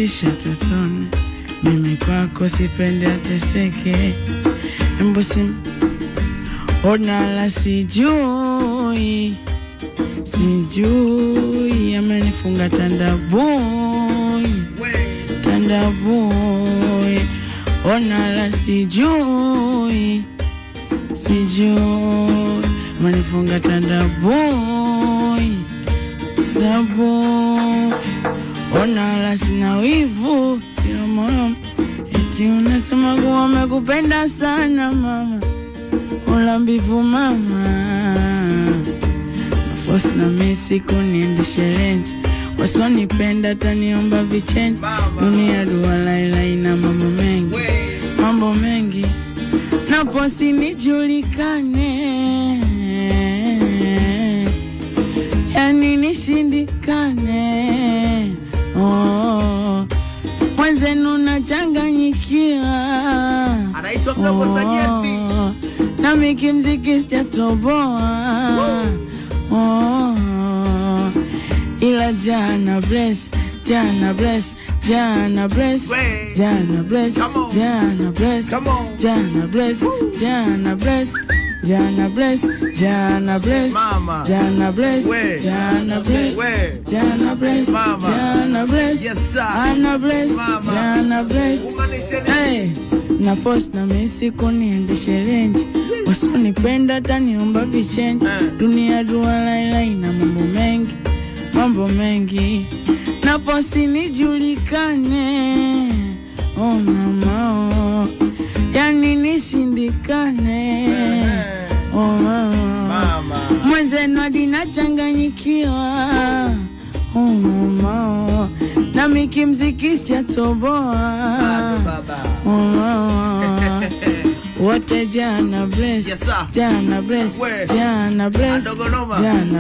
umenirudisha totoni, mimi kwako sipendi ateseke. Mbusi ona la sijui amenifunga tanda boy, ona la sijui amenifunga tanda boy, ona la sina wivu kila moyo, eti unasema kuwa umekupenda sana mama, ulambivu mama. Force na misi kuniendeshe lenje, wasonipenda taniomba vichenji. Dunia dua laila ina mambo mengi, na force nijulikane, yani nishindikane. Mwenzenu nachanganyikia, anaitwa Mdogo Sajenti, na miki mziki sijatoboa. Ila Jana bless, Jana bless, Jana bless, Jana bless, Jana bless, Jana bless, Jana bless, Jana bless, Jana bless, Jana bless, Jana bless, Jana bless, Jana bless, Jana bless, Jana bless. Hey, na force na misi kuniendeshe lenje, wasonipenda taniomba vichenji. Dunia dua laila ina mambo mengi, na force nijulikane. Oh mama, yani nishindikane. Oh mama, mwenzenu hadi nachanganyikiwa. Oh mama, na miki mziki sijatoboa. Oh mama, wote Jana bless, Jana bless, Jana bless, Jana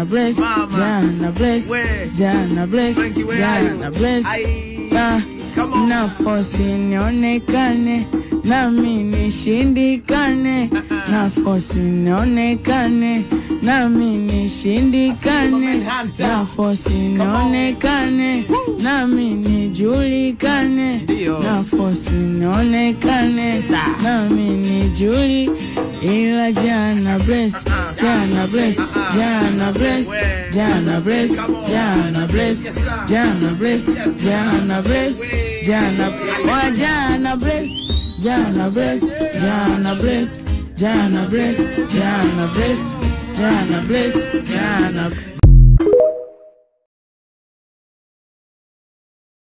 bless, Jana bless, Jana bless, Jana bless. Na force nionekane, nami nishindikane. Na force nionekane, nami nishindikane. Na force nionekane, nami nijulikane. Na force nionekane, nami nijuli. Ila Jana bless, Jana bless, Jana bless, Jana bless, Jana bless, Jana bless, Jana bless, Jana bless, Jana bless, Jana bless, Jana bless, Jana bless, Jana bless, Jana bless, Jana.